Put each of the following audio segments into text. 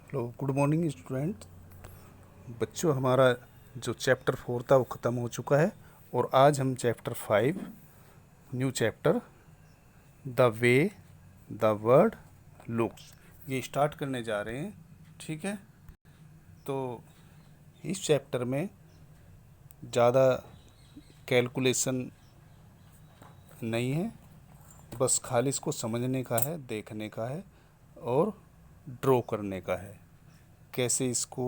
Hello, good morning student. बच्चों, हमारा जो चैप्टर 4 था वो ख़त्म हो चुका है और आज हम chapter 5 new chapter the way the word looks ये स्टार्ट करने जा रहे हैं। ठीक है, तो इस चैप्टर में ज़्यादा कैलकुलेशन नहीं है, बस खाली इसको समझने का है, देखने का है और ड्रॉ करने का है। कैसे इसको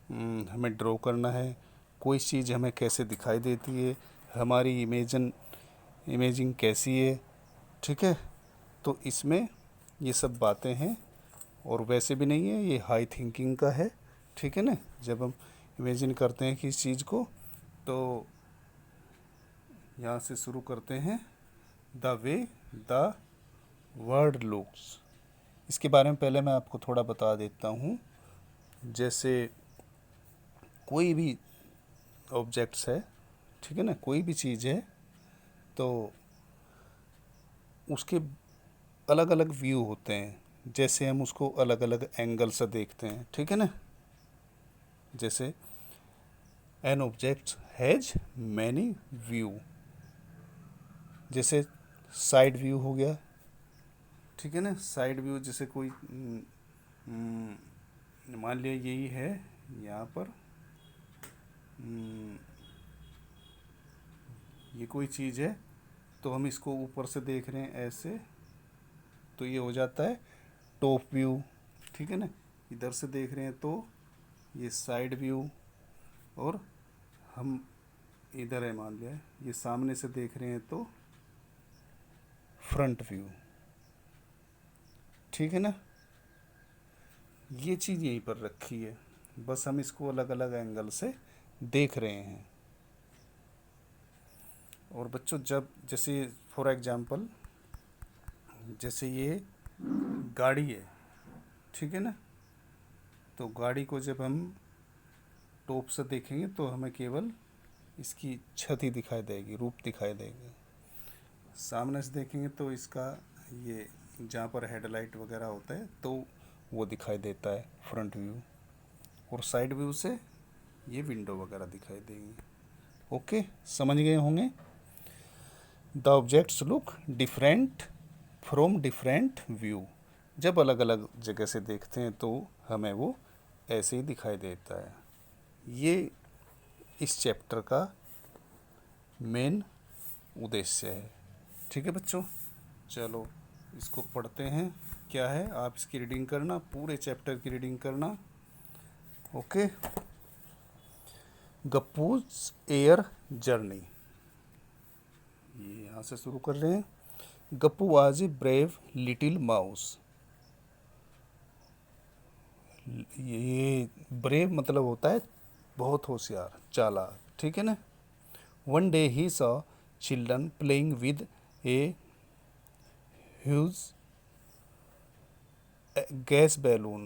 हमें ड्रॉ करना है, कोई चीज़ हमें कैसे दिखाई देती है, हमारी इमेजिंग कैसी है। ठीक है, तो इसमें ये सब बातें हैं और वैसे भी नहीं है, ये हाई थिंकिंग का है। ठीक है ना, जब हम इमेजिन करते हैं किसी चीज़ को तो यहाँ से शुरू करते हैं। The way the word looks, इसके बारे में पहले मैं आपको थोड़ा बता देता हूँ। जैसे कोई भी ऑब्जेक्ट्स है, ठीक है ना, कोई भी चीज़ है तो उसके अलग अलग व्यू होते हैं। जैसे हम उसको अलग अलग एंगल से देखते हैं, ठीक है ना। जैसे an object has many view, जैसे साइड व्यू हो गया, ठीक है ना। साइड व्यू जैसे कोई मान लिया यही है यहाँ पर, ये कोई चीज़ है तो हम इसको ऊपर से देख रहे हैं ऐसे, तो ये हो जाता है टॉप व्यू। ठीक है ना, इधर से देख रहे हैं तो ये साइड व्यू, और हम इधर है मान लिया ये सामने से देख रहे हैं तो फ्रंट व्यू। ठीक है ना, ये चीज़ यहीं पर रखी है, बस हम इसको अलग अलग एंगल से देख रहे हैं। और बच्चों, जब जैसे फॉर एग्जांपल जैसे ये गाड़ी है, ठीक है ना, तो गाड़ी को जब हम टॉप से देखेंगे तो हमें केवल इसकी छत ही दिखाई देगी, रूप दिखाई देगी। सामने से देखेंगे तो इसका ये जहाँ पर हेडलाइट वगैरह होता है तो वो दिखाई देता है फ्रंट व्यू, और साइड व्यू से ये विंडो वगैरह दिखाई देंगी। ओके, समझ गए होंगे। The objects look different from different view, जब अलग अलग जगह से देखते हैं तो हमें वो ऐसे ही दिखाई देता है। ये इस चैप्टर का मेन उद्देश्य है। ठीक है बच्चों, चलो इसको पढ़ते हैं। क्या है, आप इसकी रीडिंग करना, पूरे चैप्टर की रीडिंग करना। ओके, गप्पूज एयर जर्नी, ये यहाँ से शुरू कर रहे हैं। Gappu was a brave little mouse, ये ब्रेव मतलब होता है बहुत होशियार, चालाक। ठीक है ना। One day he saw children playing with a huge gas balloon.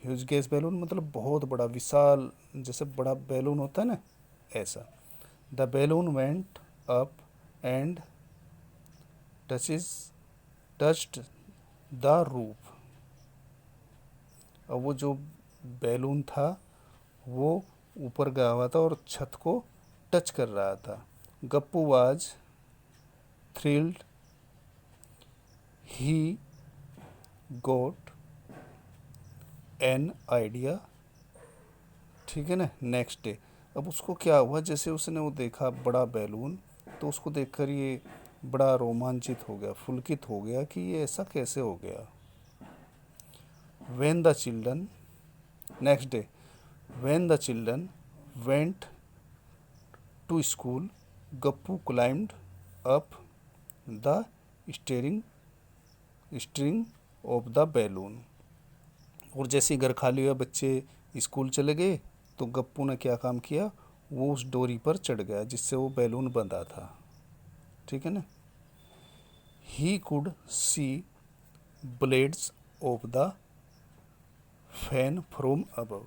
Huge gas balloon मतलब बहुत बड़ा, विशाल, जैसे बड़ा बैलून होता है ना, ऐसा। The balloon went up and touches touched the roof. अब वो जो बैलून था वो ऊपर गया हुआ था और छत को टच कर रहा था। Gappu was thrilled, he goat an idea. ठीक है ना। नेक्स्ट डे, अब उसको क्या हुआ, जैसे उसने वो देखा बड़ा बैलून, तो उसको देखकर ये बड़ा रोमांचित हो गया, पुलकित हो गया कि ये ऐसा कैसे हो गया। When the children next day when the children went to school, Gappu climbed up the steering string of the balloon. और जैसे ही घर खाली हुआ, बच्चे स्कूल चले गए, तो गप्पू ने क्या काम किया, वो उस डोरी पर चढ़ गया जिससे वो बैलून बंधा था। ठीक है ना। He could see blades of the fan from above.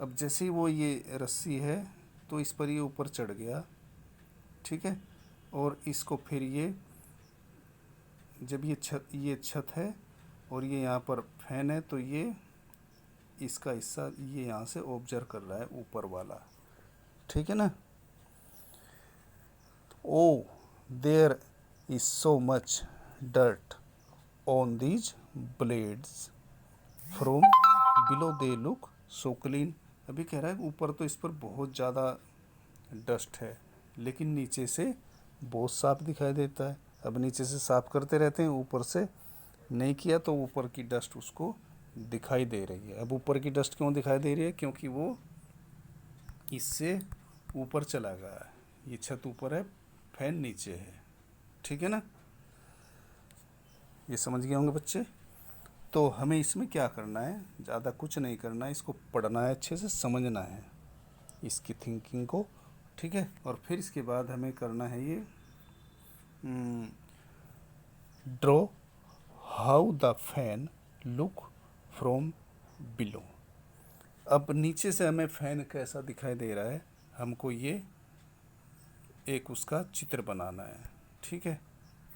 अब जैसे ही वो ये रस्सी है तो इस पर ये ऊपर चढ़ गया। ठीक है, और इसको फिर ये जब ये छत है और ये यहाँ पर फैन है तो ये इसका हिस्सा ये यहाँ से ऑब्जर्व कर रहा है ऊपर वाला, ठीक है ना। Oh there is so much dirt on these blades from below they look so clean. अभी कह रहा है ऊपर तो इस पर बहुत ज़्यादा डस्ट है, लेकिन नीचे से बहुत साफ दिखाई देता है। अब नीचे से साफ करते रहते हैं, ऊपर से नहीं किया तो ऊपर की डस्ट उसको दिखाई दे रही है। अब ऊपर की डस्ट क्यों दिखाई दे रही है? क्योंकि वो इससे ऊपर चला गया है। ये छत ऊपर है, फैन नीचे है, ठीक है ना। ये समझ गए होंगे बच्चे। तो हमें इसमें क्या करना है, ज़्यादा कुछ नहीं करना है, इसको पढ़ना है, अच्छे से समझना है इसकी थिंकिंग को, ठीक है। और फिर इसके बाद हमें करना है ये draw how the fan look from below. अब नीचे से हमें फैन कैसा दिखाई दे रहा है, हमको ये एक उसका चित्र बनाना है, ठीक है।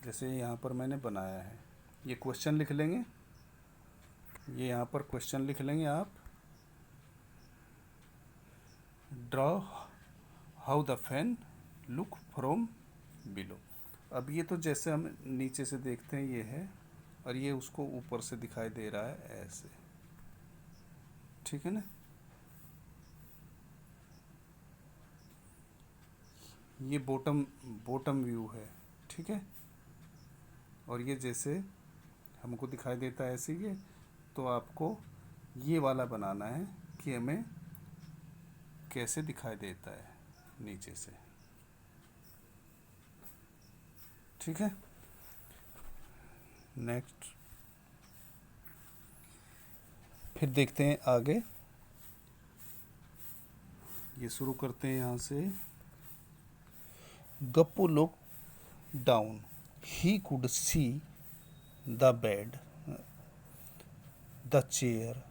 जैसे यहाँ पर मैंने बनाया है, ये क्वेश्चन लिख लेंगे, ये यहाँ पर क्वेश्चन लिख लेंगे आप। Draw how the fan look from below. अब ये तो जैसे हम नीचे से देखते हैं ये है, और ये उसको ऊपर से दिखाई दे रहा है ऐसे, ठीक है ना। ये बॉटम व्यू है, ठीक है। और ये जैसे हमको दिखाई देता है ऐसे ये, तो आपको ये वाला बनाना है कि हमें कैसे दिखाई देता है नीचे से, ठीक है। नेक्स्ट फिर देखते हैं आगे, ये शुरू करते हैं यहाँ से। Gappu look down, he could see the bed, the chair,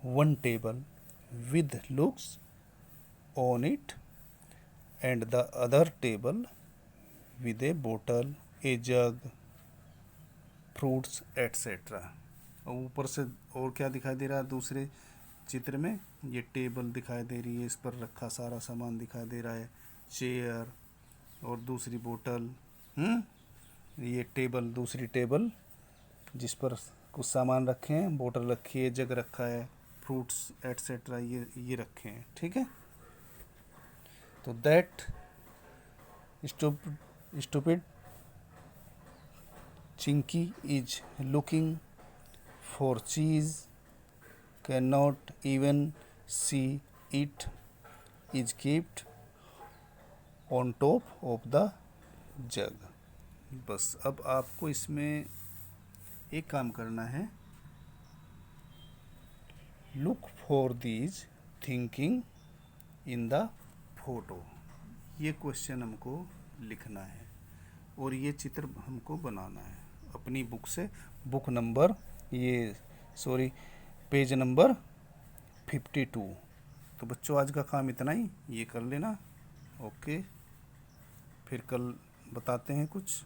one table with looks on it and the other table with a bottle, a jug, fruits etc. और ऊपर से और क्या दिखाई दे रहा है दूसरे चित्र में, ये टेबल दिखाई दे रही है, इस पर रखा सारा सामान दिखाई दे रहा है, चेयर और दूसरी बोतल, ये टेबल, दूसरी टेबल जिस पर कुछ सामान रखे हैं, बोतल रखी है, जग रखा है, फ्रूट्स एटसेट्रा ये रखे हैं, ठीक है। तो that stupid chinky is looking for cheese, can not even see it, is keeped on top of the jug. बस अब आपको इसमें एक काम करना है, look for these thinking in the photo. ये क्वेश्चन हमको लिखना है और ये चित्र हमको बनाना है अपनी बुक से, बुक नंबर पेज नंबर 52। तो बच्चों आज का काम इतना ही, ये कर लेना। ओके, फिर कल बताते हैं कुछ।